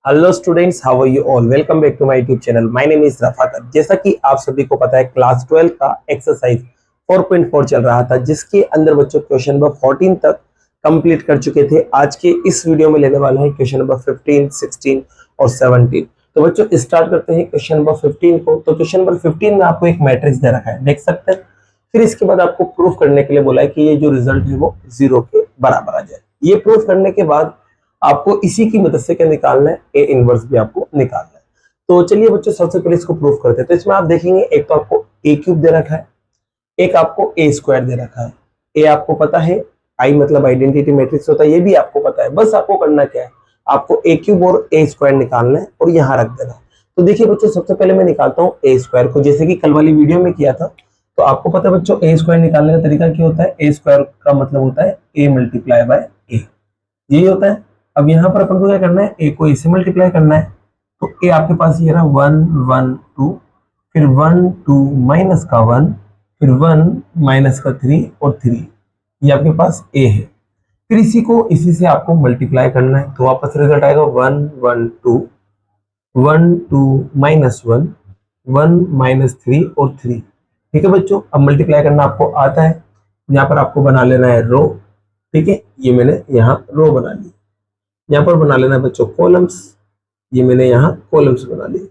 Hello students, how are you all. Welcome back to my YouTube channel. My name is Rafaqat. जैसा कि आप सभी को पता है, क्लास 12 का एक्सरसाइज 4.4 चल रहा था, जिसके अंदर बच्चों क्वेश्चन नंबर 14 तक कंप्लीट कर चुके थे। आज के इस वीडियो में लेने वाला है क्वेश्चन नंबर 15, 16 और 17। तो बच्चों स्टार्ट करते हैं क्वेश्चन नंबर 15 को। तो क्वेश्चन नंबर 15 में आपको एक मैट्रिक्स दे रखा है, देख सकते हैं। फिर इसके बाद आपको प्रूफ करने के लिए बोला है कि ये जो रिजल्ट है वो 0 के बराबर आ जाए। ये प्रूफ करने के बाद आपको इसी की मदद से क्या निकालना है, ए इनवर्स भी आपको निकालना है। तो चलिए बच्चों, सबसे पहले इसको प्रूफ करते हैं। तो इसमें आप देखेंगे, एक तो आपको ए क्यूब दे रखा है, एक आपको ए स्क्वायर दे रखा है। ए आपको पता है, आई मतलब आइडेंटिटी मैट्रिक्स होता है, ये भी आपको पता है। बस आपको करना क्या है, आपको ए क्यूब और ए स्क्वायर निकालना है और यहाँ रख देना है। तो देखिए बच्चों, सबसे पहले मैं निकालता हूँ ए स्क्वायर को, जैसे कि कल वाली वीडियो में किया था। तो आपको पता है बच्चों, ए स्क्वायर निकालने का तरीका क्या होता है। ए स्क्वायर का मतलब होता है ए मल्टीप्लाई बाय ए, यही होता है। अब यहाँ पर अपन को क्या करना है, ए को ए से मल्टीप्लाई करना है। तो ए आपके पास ये रहा 1 1 2, फिर 1 2 माइनस का 1, फिर 1 माइनस का 3 और 3, ये आपके पास ए है। फिर इसी से आपको मल्टीप्लाई करना है, तो वापस रिजल्ट आएगा 1 1 2, 1 2 माइनस 1, 1 माइनस 3 और 3। ठीक है बच्चों, अब मल्टीप्लाई करना आपको आता है। यहाँ पर आपको बना लेना है रो। ठीक है, ये मैंने यहाँ रो बना ली। यहाँ पर बना लेना है बच्चों कॉलम्स, ये मैंने यहाँ कॉलम्स बना लिए।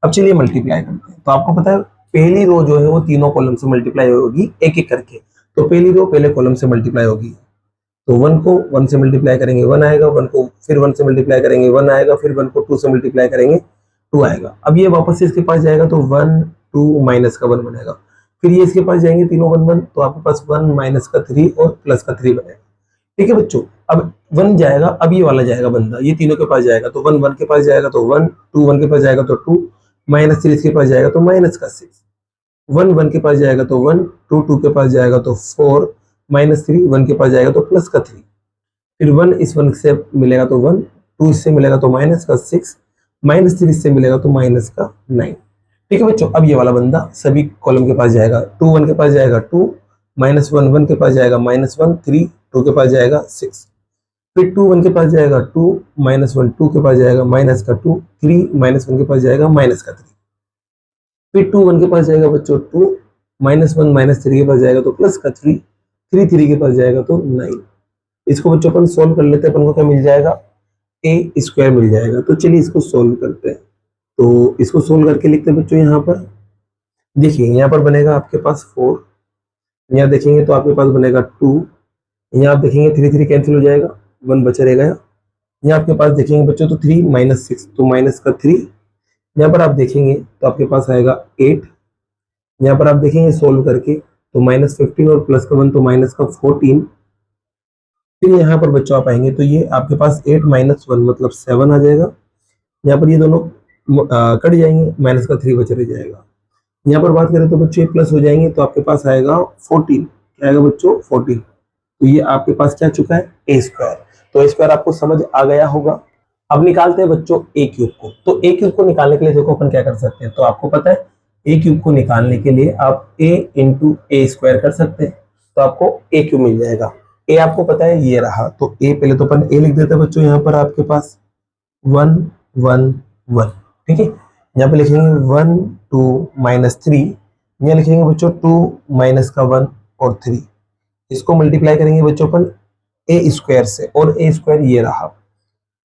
अब चलिए मल्टीप्लाई करते हैं। तो आपको पता है, पहली रो जो है वो तीनों कॉलम से मल्टीप्लाई होगी एक एक करके। तो पहली रो पहले कॉलम से मल्टीप्लाई होगी। तो 1 को 1 से मल्टीप्लाई करेंगे 1 आएगा, 1 को फिर 1 से मल्टीप्लाई करेंगे 1 आएगा, फिर 1 को 2 से मल्टीप्लाई करेंगे 2 आएगा। अब ये वापस से इसके पास जाएगा तो 1 2 माइनस का 1 बनेगा। फिर ये इसके पास जाएंगे तीनों 1 1, तो आपके पास 1 माइनस का 3 और प्लस का 3 बनेगा। ठीक है बच्चों, अब 1 जाएगा, अब ये वाला जाएगा बंदा, ये तीनों के पास जाएगा। तो 1 1 के पास जाएगा तो 1, 2 1 के पास जाएगा तो 2, माइनस 3 इसके पास जाएगा तो माइनस का 6, 1 1 के पास जाएगा तो 1, 2 2 के पास जाएगा तो 4, माइनस 3 1 के पास जाएगा तो प्लस का 3। फिर 1 इस 1 से मिलेगा तो 1, 2 इससे मिलेगा तो माइनस का 6, माइनस 3 इससे मिलेगा तो माइनस का 9। ठीक है बच्चों, अब ये वाला बंदा सभी कॉलम के पास जाएगा। 2 1 के पास जाएगा 2, माइनस 1 1 के पास जाएगा माइनस 1, 3 2 के पास जाएगा 6, फिर 2 1 के पास जाएगा 2, माइनस 1 2 के पास जाएगा माइनस का 2, 3 माइनस 1 के पास जाएगा माइनस का 3, फिर 2 1 के पास जाएगा बच्चों 2, माइनस 1 माइनस 3 के पास जाएगा तो प्लस का 3, 3 3 के पास जाएगा तो 9। इसको बच्चों अपन सोल्व कर लेते हैं। अपन को क्या मिल जाएगा, ए स्क्वायर मिल जाएगा। तो चलिए इसको सोल्व करते हैं। तो इसको सोल्व करके लिखते हैं बच्चों। यहाँ पर देखिए, यहाँ पर बनेगा आपके पास 4, यहाँ देखेंगे तो आपके पास बनेगा 2, यहाँ आप देखेंगे 3 3 कैंसिल हो जाएगा, 1 बचा रहेगा। यहाँ आपके पास देखेंगे बच्चों तो 3 माइनस 6 तो माइनस का 3, यहाँ पर आप देखेंगे तो आपके पास आएगा 8, यहाँ पर आप देखेंगे सोल्व करके तो माइनस 15 और प्लस का 1 तो माइनस का 14। फिर यहाँ पर बच्चों आप आएंगे तो ये आपके पास 8 माइनस 1 मतलब 7 आ जाएगा। यहाँ पर ये दोनों कट जाएंगे, माइनस का 3 बचा रह जाएगा। यहाँ पर बात करें तो बच्चों ये प्लस हो जाएंगे तो आपके पास आएगा 14। क्या आएगा बच्चों, 14। तो ये आपके पास क्या चुका है, ए स्क्वायर। तो ए स्क्वायर आपको समझ आ गया होगा। अब निकालते हैं बच्चों ए क्यूब को। तो ए क्यूब को निकालने के लिए देखो अपन क्या कर सकते हैं। तो आपको पता है, ए क्यूब को निकालने के लिए आप ए इंटू ए स्क्वायर कर सकते हैं, तो आपको ए क्यूब मिल जाएगा। ए आपको पता है ये रहा, तो ए पहले तो अपन ए लिख देते हैं बच्चों। यहाँ पर आपके पास 1 1 1, ठीक है। यहाँ पे लिखेंगे 1 2 माइनस 3, यहाँ लिखेंगे बच्चों 2 माइनस का 1 और 3। इसको मल्टीप्लाई करेंगे बच्चों अपन ए स्क्वायर से, और ए स्क्वायर ये रहा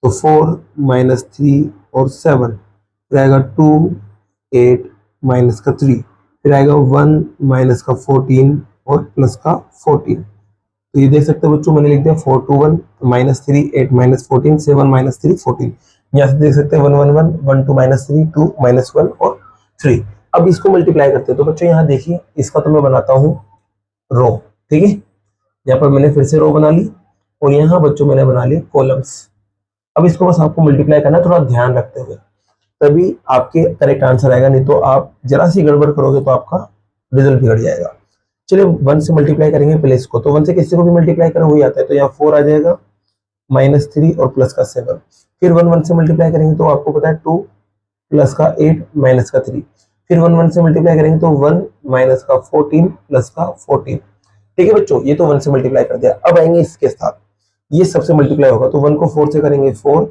तो 4 माइनस 3 और 7, फिर आएगा 2 8 माइनस का 3, फिर आएगा 1 माइनस का 14 और प्लस का 14। तो ये देख सकते हो बच्चों, मैंने लिख दिया 4 2 1 माइनस 3 8 माइनस 14 7 माइनस 3 14। यहाँ से देख सकते हैं 1 1 1 1 2 माइनस 3 2 माइनस 1 और 3। अब इसको मल्टीप्लाई करते हैं। तो बच्चों यहाँ देखिए, इसका तो मैं बनाता हूँ रो, ठीक है। यहाँ पर मैंने फिर से रो बना ली, और यहाँ बच्चों मैंने बना ली कॉलम्स। अब इसको बस आपको मल्टीप्लाई करना है, थोड़ा ध्यान रखते हुए, तभी आपके करेक्ट आंसर आएगा। नहीं तो आप जरा सी गड़बड़ करोगे तो आपका रिजल्ट बिगड़ जाएगा। चलिए 1 से मल्टीप्लाई करेंगे पहले इसको। तो 1 से किसी को भी मल्टीप्लाई करो वही आता है। तो यहाँ 4 आ जाएगा, माइनस 3 और प्लस का 7। फिर 1 1 से मल्टीप्लाई करेंगे तो आपको पता है 2 प्लस का 8 माइनस का 3। फिर 1 1 से मल्टीप्लाई करेंगे तो 1 माइनस का 14 प्लस का 14। ठीक है बच्चों, ये तो 1 से मल्टीप्लाई कर दिया। अब आएंगे इसके साथ, ये सबसे मल्टीप्लाई होगा। तो 1 को 4 से करेंगे 4,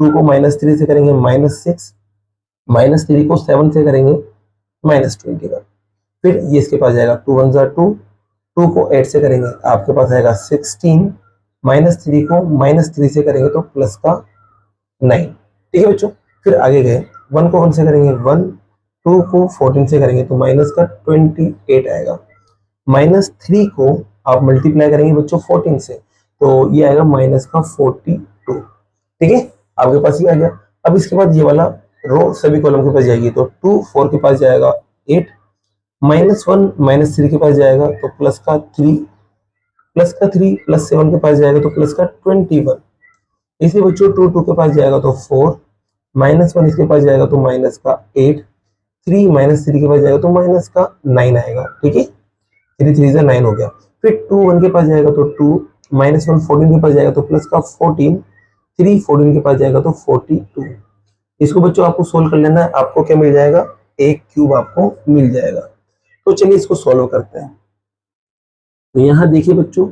2 को -3 से करेंगे -6, -3 को 7 से करेंगे -21। फिर ये इसके पास जाएगा 2 1 2, 2 को 8 से करेंगे आपके पास आएगा 16, -3 को -3 से करेंगे तो प्लस का 9। ठीक है बच्चों। फिर आगे गए, 1 को 1 से करेंगे 1, 2 को 14 से करेंगे तो माइनस का 28 आएगा। -3 को आप मल्टीप्लाई करेंगे बच्चों 14 से तो ये आएगा माइनस का 42। ठीक है, आपके पास ये आ गया। अब इसके बाद ये वाला रो सभी कॉलम के पास जाएगी तो 2 4 के पास जाएगा 8, -1 -3 के पास जाएगा तो प्लस का 3, प्लस का 3 प्लस 7 के पास जाएगा तो प्लस का 21। इसी बच्चों 2 2 के पास जाएगा तो 4, -1 इसके पास जाएगा तो माइनस का 8, 3 -3 के पास जाएगा तो माइनस का 9 आएगा। ठीक है, 3 3 से 9 हो गया। फिर 2 1 के पास जाएगा तो 2, -1 14 के पास जाएगा तो प्लस का 14, 3 14 के पास जाएगा तो 42। इसको बच्चों आपको सोल्व कर लेना है, आपको क्या मिल जाएगा, एक क्यूब आपको मिल जाएगा। तो चलिए इसको सोल्व करते हैं। तो यहाँ देखिए बच्चों,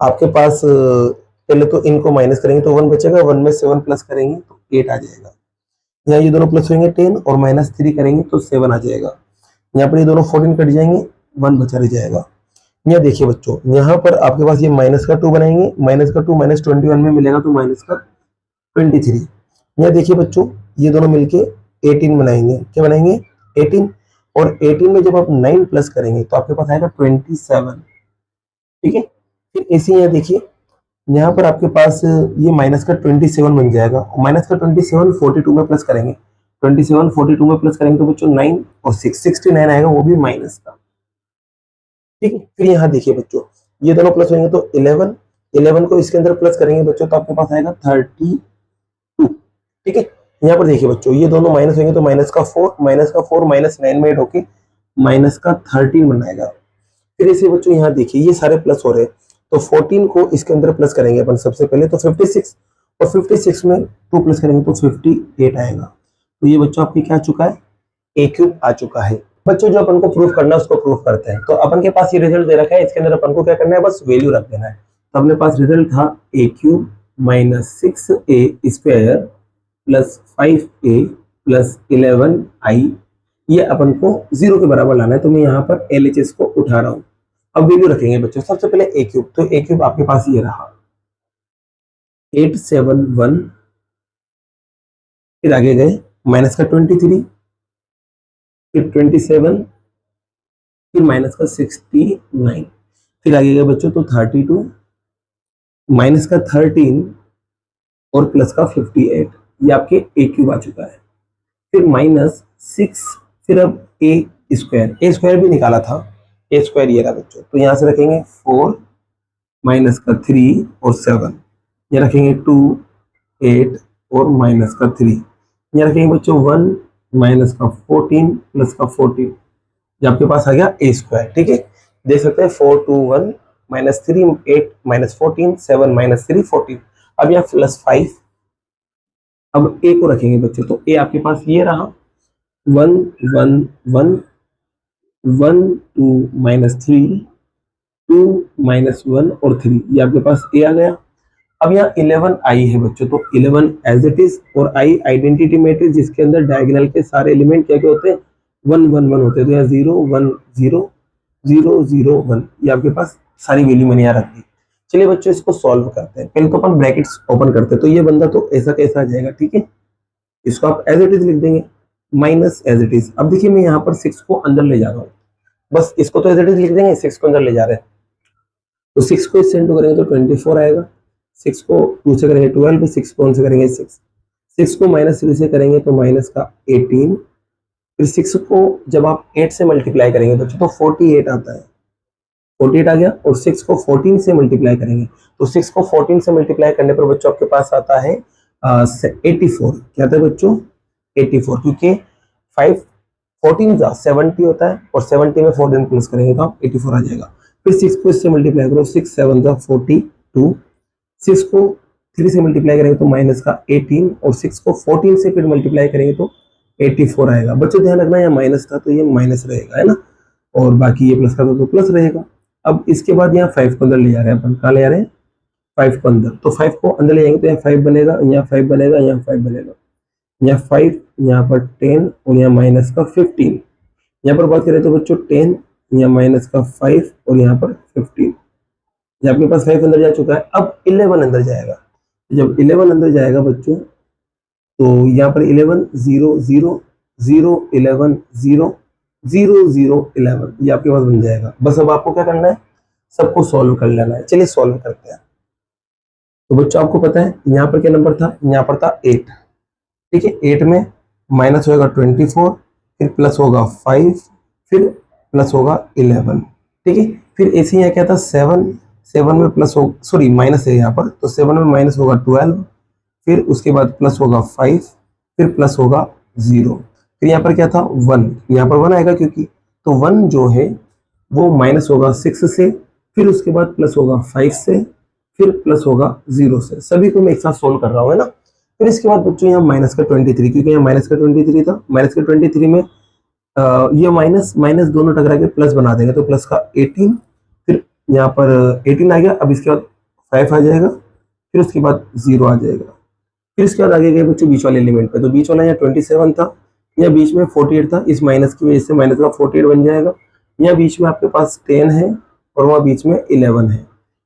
आपके पास पहले तो इनको माइनस करेंगे तो 1 बचेगा, 1 में 7 प्लस करेंगे तो 8 आ जाएगा। यहाँ ये दोनों प्लस होंगे 10 और -3 करेंगे तो 7 आ जाएगा। यहाँ पर ये दोनों 14 कट जाएंगे, 1 बचा रह जाएगा। यहाँ देखिए बच्चों, यहाँ पर आपके पास ये माइनस का 2 बनाएंगे, माइनस का 2 -21 में मिलेगा तो माइनस का 23। यहाँ देखिए बच्चों, ये दोनों मिलके 18 बनाएंगे। क्या बनाएंगे, 18। और 18 में जब आप 9 प्लस करेंगे तो आपके पास आएगा 27। ठीक है, फिर इसी यहाँ देखिए, यहाँ पर आपके पास ये माइनस का 27 बन जाएगा। माइनस का 27 42 में प्लस करेंगे, 27 42 में प्लस करेंगे तो बच्चों 9 और 6 69 आएगा, वो भी माइनस का। ठीक है, फिर यहाँ देखिए बच्चों, ये दोनों प्लस होंगे तो 11, 11 को इसके अंदर प्लस करेंगे बच्चों तो आपके पास आएगा 32। ठीक है, यहाँ पर देखिए बच्चों, ये दोनों माइनस होंगे तो माइनस का 4 -9 में ऐड होके माइनस का 13 बनाएगा। फिर इसे बच्चों यहाँ देखिए, ये सारे प्लस हो रहे हैं तो 14 को इसके अंदर प्लस करेंगे अपन सबसे पहले तो 56, और 56 में 2 प्लस करेंगे तो 58 आएगा। तो ये बच्चों आपके क्या आ चुका है, ए क्यूब आ चुका है। बच्चों जो अपन को प्रूफ करना है उसको प्रूफ करते हैं। तो अपन के पास ये रिजल्ट दे रखा है, इसके अंदर अपन को क्या करना है, बस वैल्यू रख देना है। तो अपने पास रिजल्ट था A cube -6a square plus 5a plus 11i। ये अपन को 0 के बराबर लाना है, तो मैं यहाँ पर LHS को उठा रहा हूँ। अब वैल्यू रखेंगे बच्चों, सबसे पहले ए क्यूब, तो ए क्यूब आपके पास ये रहा 871। फिर आगे गए माइनस का 23, फिर 27, फिर माइनस का 69, फिर आगे गए बच्चों तो 32, माइनस का 13 और प्लस का 58। ये आपके ए क्यूब आ चुका है। फिर -6, फिर अब ए स्क्वायर भी निकाला था, ए स्क्वायर ये रहा बच्चों, तो यहाँ से रखेंगे 4 माइनस का 3 और 7, ये रखेंगे 2 8 और माइनस का 3, ये रखेंगे बच्चों 1 माइनस का 14 प्लस का 14। ये आपके पास आ गया ए स्क्वायर। ठीक है, देख सकते हैं 4 2 1 -3 8 -14 7 -3 14। अब यहाँ +5, अब ए को रखेंगे बच्चों, तो ए आपके पास ये रहा 1 1 1 1 2 -3 2 -1 और 3, ये आपके पास ए आ गया। अब यहाँ 11 आई है बच्चों, तो 11 एज इट इज, और आई आइडेंटिटी मैट्रिक्स जिसके अंदर डायगोनल के सारे एलिमेंट क्या क्या होते हैं, 1 1 1 होते हैं। तो यहाँ 0 1 0 0 0 1, ये आपके पास सारी वैल्यू मैंने यहाँ रख दी। चलिए बच्चों इसको सॉल्व करते हैं। पहले तो अपन ब्रैकेट्स ओपन करते हैं, तो ये बंदा तो ऐसा कैसा आ जाएगा। ठीक है, इसको आप एज इट इज लिख देंगे, माइनस एज इट इज। अब देखिए मैं यहाँ पर 6 को अंदर ले जा रहा हूँ, बस इसको तो एज इट इज लिख देंगे, 6 को अंदर ले जा रहे हैं। तो 6 को इससे इंटू करेंगे तो 24 आएगा, 6 को 2 से करेंगे 12, 6 को 1 से करेंगे 6, 6 को -3 से करेंगे तो माइनस का 18। फिर 6 को जब आप 8 से मल्टीप्लाई करेंगे बच्चों तो 48 आता है, 48 आ गया। और 6 को 14 से मल्टीप्लाई करेंगे तो 6 को 14 से मल्टीप्लाई करने पर बच्चों आपके पास आता है 84। क्या आता है बच्चों, 84, क्योंकि 5 14 का 70 होता है और 70 में 14 प्लस करेंगे तो 84 आ जाएगा। फिर 6 को इससे मल्टीप्लाई करो, 6 7 का 42, 6 को 3 से मल्टीप्लाई करेंगे तो माइनस का 18, और 6 को 14 से फिर मल्टीप्लाई करेंगे तो 84 आएगा। बच्चों ध्यान रखना, यहाँ माइनस था तो ये माइनस रहेगा, है ना, और बाकी ये प्लस का तो प्लस रहेगा। अब इसके बाद यहाँ 5 को अंदर ले जा रहे हैं अपन, कहाँ ले जा रहे हैं, 5 को अंदर, तो 5 को अंदर ले जाएंगे तो यहाँ 5 बनेगा, यहाँ 5 बनेगा, यहाँ 5 बनेगा, यहाँ 5, यहाँ पर 10 और यहाँ माइनस का 15। यहाँ पर बात करें तो बच्चों 10, यहाँ माइनस का 5 और यहाँ पर 15। यहाँ आपके पास 5 अंदर जा चुका है, अब 11 अंदर जाएगा। जब 11 अंदर जाएगा बच्चों तो यहाँ पर 11 0 0 0 11 0 0 0 11 ये आपके पास बन जाएगा। बस अब आपको क्या करना है, सबको सॉल्व कर लेना है। चलिए सॉल्व करते हैं। तो बच्चों आपको पता है यहाँ पर क्या नंबर था, यहाँ पर था 8। ठीक है, 8 में माइनस होगा 24, फिर प्लस होगा 5, फिर प्लस होगा 11। ठीक है, फिर ऐसे यहाँ क्या था 7, 7 में प्लस हो, सॉरी माइनस है यहाँ पर, तो 7 में माइनस होगा 12, फिर उसके बाद प्लस होगा 5, फिर प्लस होगा 0, फिर यहाँ पर क्या था 1, यहाँ पर 1 आएगा क्योंकि, तो 1 जो है वो माइनस होगा 6 से, फिर उसके बाद प्लस होगा 5 से, फिर प्लस होगा 0 से। सभी को मैं एक साथ सोल्व कर रहा हूँ, है ना। फिर इसके बाद बच्चों यहाँ माइनस का 23, क्योंकि यहाँ माइनस का 23 था, माइनस का 23 में ये माइनस माइनस दोनों टकरा के प्लस बना देंगे, तो प्लस का 18, फिर यहाँ पर 18 आ गया। अब इसके बाद 5 आ जाएगा, फिर उसके बाद 0 आ जाएगा, फिर इसके बाद आगे गए बच्चों बीच वाले एलिमेंट पे, तो बीच वाला यहाँ 27 था, यहाँ बीच में 48 था, इस माइनस की वजह से माइनस का 48 बन जाएगा। यहाँ बीच में आपके पास 10 है और वहाँ बीच में 11 है।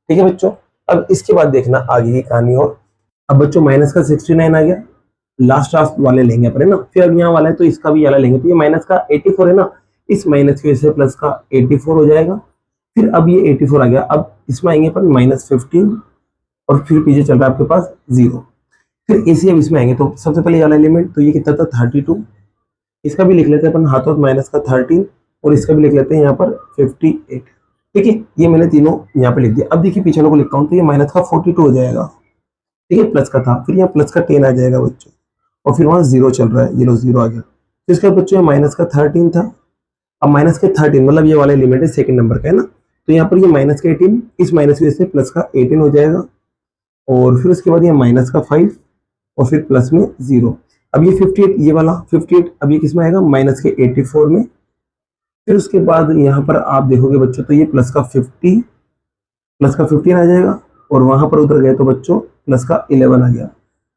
ठीक है बच्चों, अब इसके बाद देखना आगे की कहानी। और अब बच्चों माइनस का 69 आ गया, लास्ट वाले लेंगे अपन, है ना। फिर अब यहाँ वाला है तो इसका भी वाला लेंगे, तो ये माइनस का 84 है ना, इस माइनस की वजह से प्लस का 84 हो जाएगा। फिर अब ये 84 आ गया, अब इसमें आएंगे अपन -15 और फिर पीछे चल रहा है आपके पास 0। फिर इसी अब इसमें आएंगे तो सबसे पहले वाला एलिमेंट, तो ये कितना था 32, इसका भी लिख लेते हैं अपन हाथों माइनस का 13 और इसका भी लिख लेते हैं यहाँ पर 58। ठीक है, ये मैंने तीनों यहाँ पे लिख दिया। अब देखिए पीछे वालों को लिखता हूँ, तो ये माइनस का 42 हो जाएगा। ठीक है, प्लस का था, फिर यहाँ प्लस का 10 आ जाएगा बच्चों, और फिर वहाँ 0 चल रहा है, ये लो 0 आ गया। फिर इसके बाद बच्चों माइनस का 13 था, अब माइनस का 13 मतलब ये वाला एलिमेंट है सेकंड नंबर का, है ना। तो यहाँ पर ये माइनस का 18, इस माइनस की वजह से प्लस का 18 हो जाएगा, और फिर उसके बाद ये माइनस का 5 और फिर प्लस में 0। अब ये 58, ये वाला 58 अब ये किसमें आएगा, माइनस के 84 में। फिर उसके बाद यहाँ पर आप देखोगे बच्चों तो ये प्लस का 15 आ जाएगा, और वहां पर उधर गए तो बच्चों प्लस का 11 आ गया।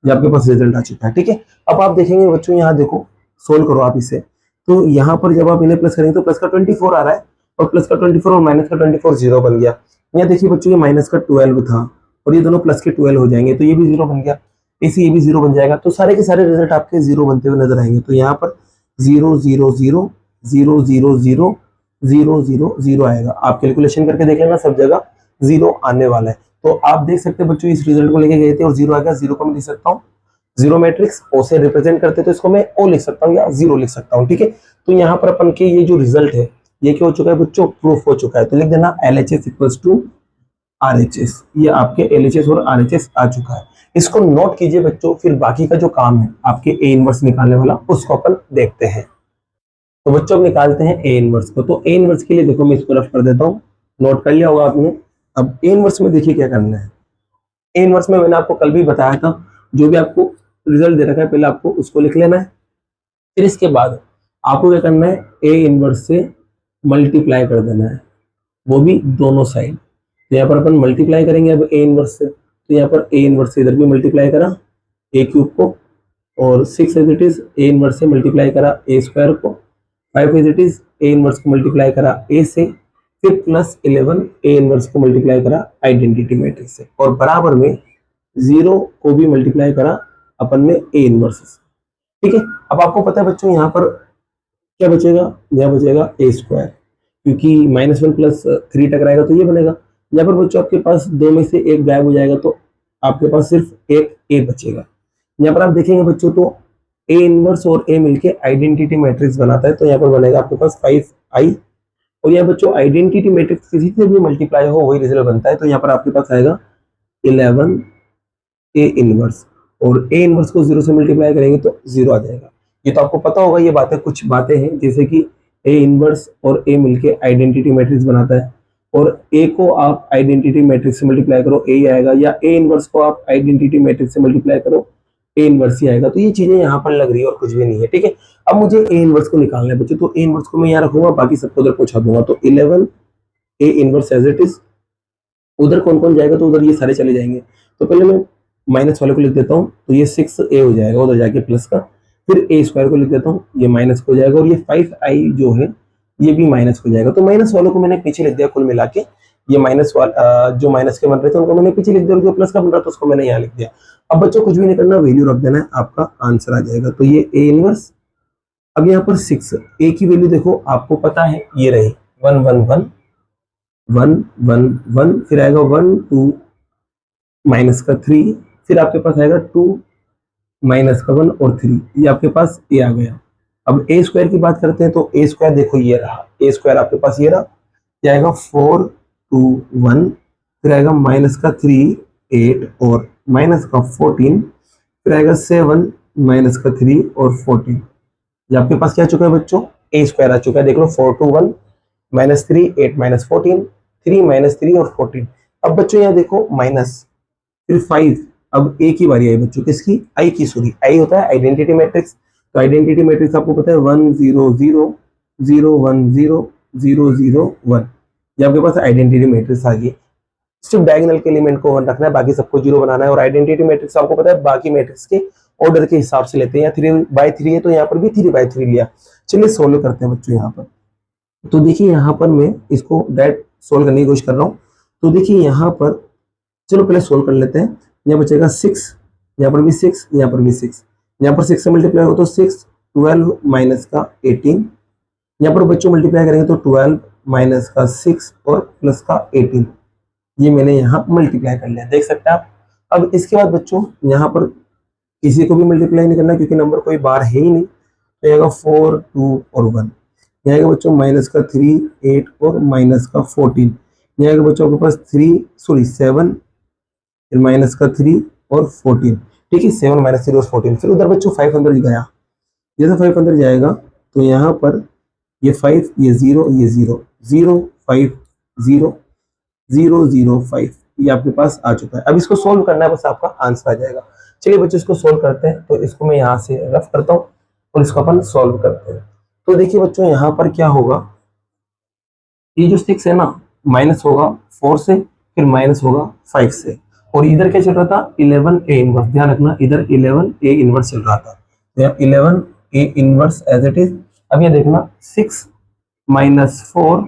ये आपके पास रिजल्ट आ चुका है। ठीक है, अब आप देखेंगे बच्चों, यहाँ देखो सोल्व करो आप इसे, तो यहाँ पर जब आप इन्हें प्लस करेंगे तो प्लस का 24 आ रहा है, और प्लस का 24 और माइनस का 24 0 बन गया। यहाँ देखिए बच्चों ये माइनस का 12 था और ये दोनों प्लस के 12 हो जाएंगे, तो ये भी 0 बन गया, इसी ये भी 0 बन जाएगा। तो सारे के सारे रिजल्ट आपके 0 बनते हुए नजर आएंगे। तो यहाँ पर 0 0 0 0 0 0 0 0 0 आएगा। आप कैलकुलेशन करके देख लेना, सब जगह 0 आने वाला है। तो आप देख सकते हैं बच्चों, इस रिजल्ट को लेके गए थे और 0 आ गया। 0 को मैं लिख सकता हूँ, 0 मैट्रिक्स ओ से रिप्रेजेंट करते तो इसको मैं ओ लिख सकता हूँ या 0 लिख सकता हूँ। ठीक है, तो यहाँ पर अपन के ये जो रिजल्ट है ये क्या हो चुका है बच्चों, प्रूफ हो चुका है। तो लिख देना LHS इक्वल्स टू RHS, ये आपके LHS और RHS आ चुका है। इसको नोट कीजिए बच्चों, फिर बाकी का जो काम है आपके A इनवर्स निकालने वाला उसको अपन देखते हैं। तो बच्चों अब निकालते हैं A इनवर्स को। तो A इनवर्स के लिए देखो मैं इसको रफ कर देता हूँ, नोट कर लिया होगा आपने। अब A इनवर्स में देखिए क्या करना है। A इनवर्स में मैंने आपको कल भी बताया था, जो भी आपको रिजल्ट दे रखा है पहले आपको उसको लिख लेना है, फिर इसके बाद आपको क्या करना है, A इनवर्स से मल्टीप्लाई कर देना है, वो भी दोनों साइड। तो यहाँ पर अपन मल्टीप्लाई करेंगे अब A इनवर्स से, तो यहाँ पर A इनवर्स से इधर भी मल्टीप्लाई करा A क्यूब को, और 6 as it is A inverse से मल्टीप्लाई करा A स्क्वायर को, 5 as it is A inverse को मल्टीप्लाई करा A से, फिर प्लस 11 A इनवर्स को मल्टीप्लाई करा आइडेंटिटी मैट्रिक्स से, और बराबर में 0 को भी मल्टीप्लाई करा अपन ने A इनवर्स से। ठीक है, अब आपको पता है बच्चों यहाँ पर क्या बचेगा, यहाँ बचेगा A स्क्वायर, क्योंकि -1 प्लस 3 टकराएगा तो ये बनेगा। यहाँ पर बच्चों आपके पास दो में से एक गायब हो जाएगा, तो आपके पास सिर्फ एक A बचेगा। यहाँ पर आप देखेंगे बच्चों तो A इनवर्स और A मिलके आइडेंटिटी मैट्रिक्स बनाता है, तो यहाँ पर बनेगा आपके पास 5i, और यहाँ बच्चों आइडेंटिटी मैट्रिक्स किसी से भी मल्टीप्लाई हो वही रिजल्ट बनता है। तो यहाँ पर आपके पास आएगा 11 A इनवर्स, और A इनवर्स को 0 से मल्टीप्लाई करेंगे तो 0 आ जाएगा। ये तो आपको पता होगा, ये बातें कुछ बातें हैं जैसे कि A इनवर्स और A मिलके आइडेंटिटी मैट्रिक्स बनाता है, और A को आप आइडेंटिटी मैट्रिक्स से मल्टीप्लाई करो A ही आएगा, या A इनवर्स को आप आइडेंटिटी मैट्रिक्स से मल्टीप्लाई करो A इनवर्स ही आएगा। तो ये चीजें यहाँ पर लग रही है और कुछ भी नहीं है। ठीक है, अब मुझे A इनवर्स को निकालना है बच्चों, तो A इनवर्स को मैं यहाँ रखूंगा, बाकी सबको उधर पहुंचा दूंगा। तो 11 A inverse as it is उधर कौन कौन जाएगा, तो उधर ये सारे चले जाएंगे। तो पहले मैं माइनस वाले को लिख देता हूँ, तो ये 6a हो जाएगा उधर जाके प्लस का, फिर a स्क्वायर को लिख देता हूँ, ये माइनस हो जाएगा, और ये 5i जो है ये भी माइनस हो जाएगा। तो माइनस वालों को मैंने पीछे लिख दिया कुल मिला के, ये माइनस वाला जो माइनस के बन रहे थे उनको मैंने पीछे लिख दिया, और जो प्लस का बन रहा था उसको मैंने यहाँ लिख दिया। अब बच्चों कुछ भी नहीं करना, वैल्यू रख देना है, आपका आंसर आ जाएगा। तो ये a इनवर्स, अब यहाँ पर 6 a की वैल्यू देखो आपको पता है ये रही 1 1 1 1 1 1, फिर आएगा 1 2 माइनस का 3, फिर आपके पास आएगा 2 माइनस का 1 और 3, ये आपके पास a आ गया। अब a स्क्वायर की बात करते हैं, तो a स्क्वायर देखो ये रहा, a स्क्वायर आपके पास ये रहा, ये आएगा 4 2 1, फिर आएगा माइनस का 3 8 और माइनस का 14, फिर आएगा 7 माइनस का 3 और 14। ये आपके पास क्या आ चुका है बच्चों, a स्क्वायर आ चुका है, देख लो 4 2 1 माइनस 3 8 माइनस 14 3 माइनस 3 और 14। अब बच्चों यहाँ देखो माइनस, फिर 5, अब a की बारी आई बच्चों, किसकी, i की, सॉरी i होता है आइडेंटिटी मैट्रिक्स। तो आइडेंटिटी मैट्रिक्स आपको पता है 1 0 0 0 1 0 0 0 1, ये आपके पास आइडेंटिटी मैट्रिक्स आ गई। सिर्फ डायगोनल के एलिमेंट को 1 रखना है, बाकी सबको 0 बनाना है। और आइडेंटिटी मैट्रिक्स आपको पता है बाकी मैट्रिक्स के ऑर्डर के हिसाब से लेते हैं, या 3/3 है तो यहाँ पर भी 3/3 लिया। चलिए सोल्व करते हैं बच्चों यहाँ पर। तो देखिए यहाँ पर मैं इसको डायरेक्ट सोल्व करने की कोशिश कर रहा हूँ। तो देखिए यहाँ पर, चलो पहले सोल्व कर लेते हैं। यहाँ बचेगा 6, यहाँ पर भी 6, यहाँ पर भी 6, यहाँ पर 6 से मल्टीप्लाई हो तो 6 12 माइनस का 18, यहाँ पर बच्चों मल्टीप्लाई करेंगे तो 12 माइनस का 6 और प्लस का 18, ये मैंने यहाँ मल्टीप्लाई कर लिया, देख सकते हैं आप। अब इसके बाद बच्चों यहाँ पर किसी को भी मल्टीप्लाई नहीं करना क्योंकि नंबर कोई बार है ही नहीं। तो आएगा 4 2 और 1, यहाँ आएगा बच्चों माइनस का 3 8 और माइनस का 14, यहाँ आएगा बच्चों आपके पास 7 फिर माइनस का 3 और 14, ठीक है, 7 माइनस 3 और 14। फिर उधर बच्चों 5 अंदर गया, जैसे 5 अंदर जाएगा तो यहाँ पर ये 5 ये 0 ये 0 0 5 0 0 0 5, ये आपके पास आ चुका है। अब इसको सोल्व करना है, बस आपका आंसर आ जाएगा। चलिए बच्चों इसको सोल्व करते हैं। तो इसको मैं यहाँ से रफ करता हूँ और इसको अपन सोल्व करते हैं। तो देखिए बच्चों यहाँ पर क्या होगा, ये जो 6 है ना, माइनस होगा 4 से, फिर माइनस होगा 5 से, और इधर क्या चल रहा था 11a इनवर्स, ध्यान रखना इधर 11a इनवर्स चल रहा था। तो यहाँ 11a inverse as it is. अब ये देखना 6 माइनस 4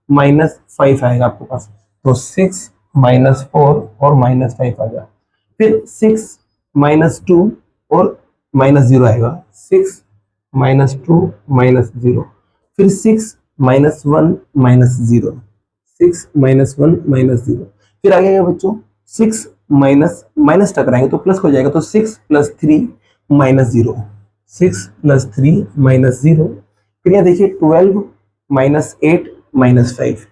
माइनस 5 आएगा आपके पास, तो 6 माइनस 4 और माइनस 5 आ गया। फिर 6 माइनस 2 और माइनस 0 आएगा, 6 माइनस 2 माइनस 0, फिर 6 माइनस 1 माइनस 0, 6 माइनस 1 माइनस 0, फिर आ गया बच्चों 6 माइनस माइनस टकराएंगे तो प्लस हो जाएगा, तो 6 प्लस 3 माइनस 0, 6 प्लस 3 माइनस 0, फिर यहाँ देखिए 12 माइनस 8 माइनस 5,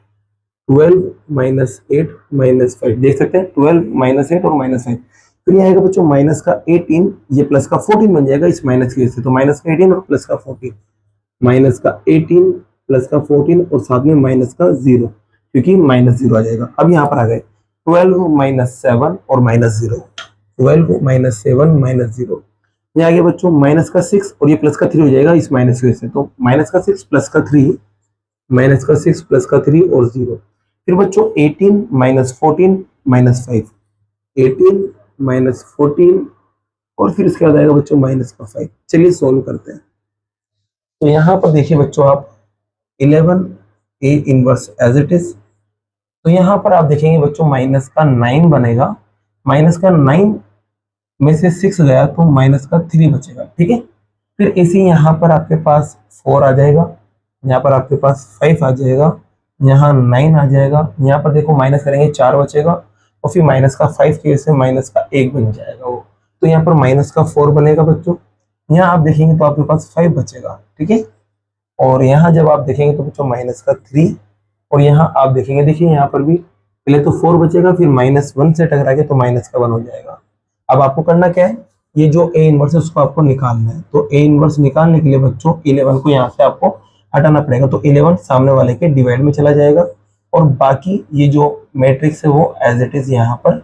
12 माइनस 8 माइनस 5, देख सकते हैं 12 माइनस 8 और माइनस 5। फिर यहाँ आएगा बच्चों माइनस का 18, ये प्लस का 14 बन जाएगा इस माइनस की वजह से, तो माइनस का 18 और प्लस का 14, माइनस का 18 प्लस का 14 और साथ में माइनस का 0, क्योंकि माइनस 0 आ जाएगा। अब यहाँ पर आ गए 12 माइनस 7 और माइनस 0, 12 माइनस 7 माइनस 0, यहाँ आ गया बच्चों माइनस का 6 और ये प्लस का 3 हो जाएगा इस माइनस की वजह से, तो माइनस का 6 प्लस का 3, माइनस का 6 प्लस का 3 और 0। फिर बच्चों 18 माइनस 14 माइनस 5, 18 माइनस 14 और फिर इसके बाद आएगा बच्चों माइनस का 5। चलिए सोल्व करते हैं। तो यहाँ पर देखिए बच्चों आप 11a inverse as it is, तो यहाँ पर आप देखेंगे बच्चों माइनस का 9 बनेगा, माइनस का 9 में से 6 गया तो माइनस का 3 बचेगा, ठीक है। फिर इसी यहाँ पर आपके पास 4 आ जाएगा, यहाँ पर आपके पास 5 आ जाएगा, यहाँ 9 आ जाएगा, यहाँ पर देखो माइनस करेंगे 4 बचेगा, और फिर माइनस का 5 की वजह से माइनस का 1 बन जाएगा वो, तो यहाँ पर माइनस का 4 बनेगा बच्चों। यहाँ आप देखेंगे तो आपके पास 5 बचेगा, ठीक है। और यहाँ जब आप देखेंगे तो बच्चों माइनस का 3, और यहाँ आप देखेंगे, देखिए यहाँ पर भी पहले तो 4 बचेगा, फिर माइनस 1 से टकरा के तो माइनस का 1 हो जाएगा। अब आपको करना क्या है, ये जो a इनवर्स है उसको आपको निकालना है। तो a इनवर्स निकालने के लिए बच्चों 11 को यहाँ से आपको हटाना पड़ेगा, तो 11 सामने वाले के डिवाइड में चला जाएगा, और बाकी ये जो मैट्रिक्स है वो एज इट इज यहाँ पर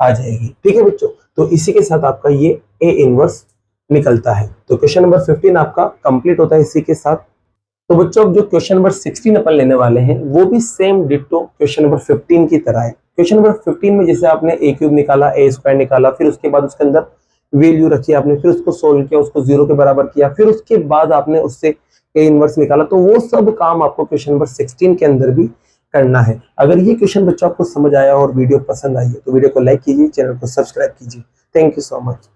आ जाएगी, ठीक है बच्चों। तो इसी के साथ आपका ये a इनवर्स निकलता है। तो क्वेश्चन नंबर 15 आपका कंप्लीट होता है इसी के साथ। तो बच्चों अब जो क्वेश्चन नंबर 16 अपन लेने वाले हैं वो भी सेम डिट्टो क्वेश्चन नंबर 15 की तरह है। क्वेश्चन नंबर 15 में जैसे आपने ए क्यूब निकाला, ए स्क्वायर निकाला, फिर उसके बाद उसके अंदर वैल्यू रखी आपने, फिर उसको सोल्व किया, उसको 0 के बराबर किया, फिर उसके बाद आपने उससे ए इनवर्स निकाला, तो वो सब काम आपको क्वेश्चन नंबर 16 के अंदर भी करना है। अगर ये क्वेश्चन बच्चों आपको समझ आया और वीडियो पसंद आई है तो वीडियो को लाइक कीजिए, चैनल को सब्सक्राइब कीजिए। Thank you so much.